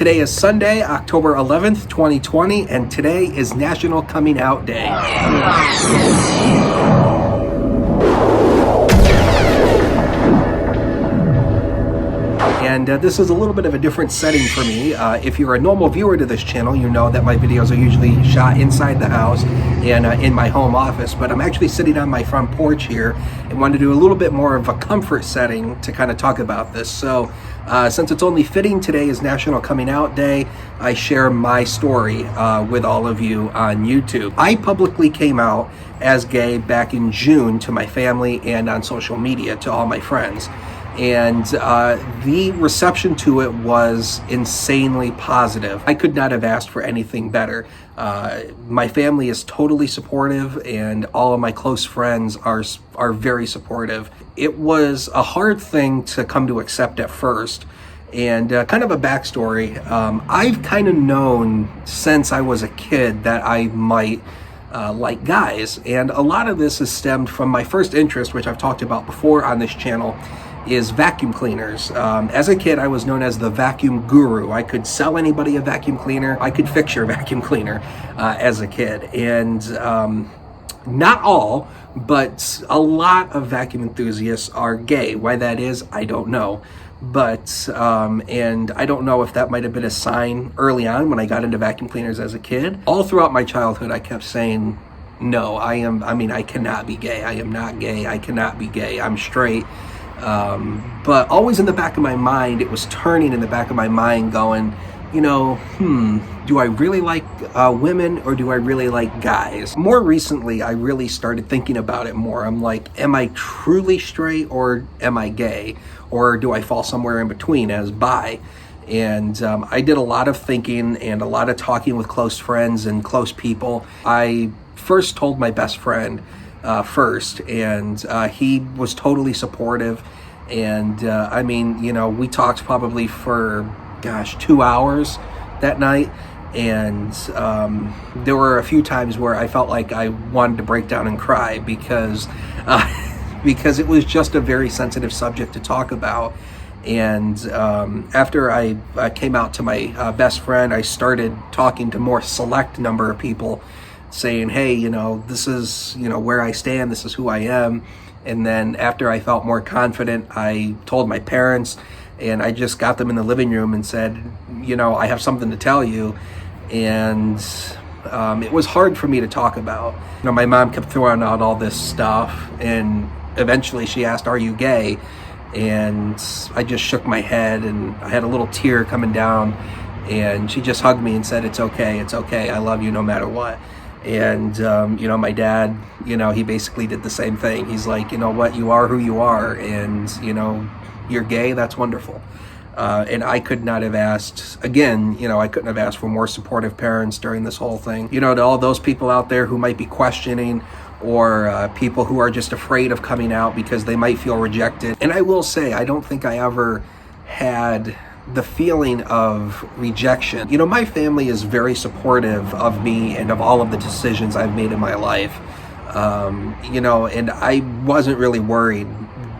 Today is Sunday, October 11th, 2020, and today is National Coming Out Day. And this is a little bit of a different setting for me. If you're a normal viewer to this channel, you know that my videos are usually shot inside the house and in my home office, but I'm actually sitting on my front porch here and wanted to do a little bit more of a comfort setting to kind of talk about this. So since it's only fitting today is National Coming Out Day, I share my story with all of you on YouTube. I publicly came out as gay back in June to my family and on social media to all my friends. And the reception to it was insanely positive. I could not have asked for anything better. My family is totally supportive, and all of my close friends are very supportive. It was a hard thing to come to accept at first. And kind of a backstory, I've kind of known since I was a kid that I might like guys. And a lot of this has stemmed from my first interest, which I've talked about before on this channel, is vacuum cleaners. As a kid, I was known as the vacuum guru. I could sell anybody a vacuum cleaner. I could fix your vacuum cleaner as a kid. And not all, but a lot of vacuum enthusiasts are gay. Why that is, I don't know. But, and I don't know if that might have been a sign early on when I got into vacuum cleaners as a kid. All throughout my childhood, I kept saying, no, I cannot be gay. I am not gay. I cannot be gay. I'm straight. But always in the back of my mind, it was turning in the back of my mind going, you know, do I really like women or do I really like guys? More recently, I really started thinking about it more. I'm like, am I truly straight or am I gay? Or do I fall somewhere in between as bi? And I did a lot of thinking and a lot of talking with close friends and close people. I first told my best friend first, and he was totally supportive. And I mean, you know, we talked probably for 2 hours that night, and there were a few times where I felt like I wanted to break down and cry because it was just a very sensitive subject to talk about. And after I came out to my best friend, I started talking to more select number of people, saying, hey, you know, this is, you know, where I stand, this is who I am. And then after I felt more confident, I told my parents, and I just got them in the living room and said, you know, I have something to tell you. And it was hard for me to talk about. You know, my mom kept throwing out all this stuff, and eventually she asked, are you gay? And I just shook my head, and I had a little tear coming down, and she just hugged me and said, it's okay, I love you no matter what. And, you know, my dad, you know, he basically did the same thing. He's like, you know what, you are who you are, and, you know, you're gay, that's wonderful. And I could not have asked, again, you know, I couldn't have asked for more supportive parents during this whole thing. You know, to all those people out there who might be questioning, or people who are just afraid of coming out because they might feel rejected. And I will say, I don't think I ever had the feeling of rejection. You know, my family is very supportive of me and of all of the decisions I've made in my life. You know, and I wasn't really worried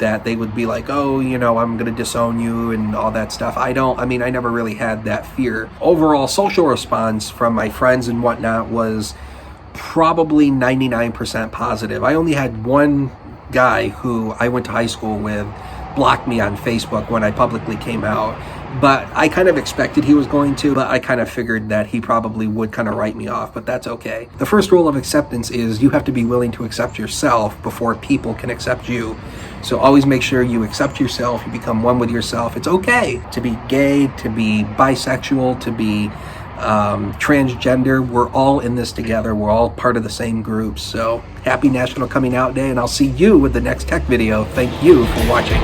that they would be like, oh, you know, I'm going to disown you and all that stuff. I never really had that fear. Overall social response from my friends and whatnot was probably 99% positive. I only had one guy who I went to high school with blocked me on Facebook when I publicly came out. But I kind of expected he was going to, but I kind of figured that he probably would kind of write me off, but that's okay. The first rule of acceptance is you have to be willing to accept yourself before people can accept you. So always make sure you accept yourself, you become one with yourself. It's okay to be gay, to be bisexual, to be transgender. We're all in this together. We're all part of the same group. So happy National Coming Out Day, and I'll see you with the next tech video. Thank you for watching.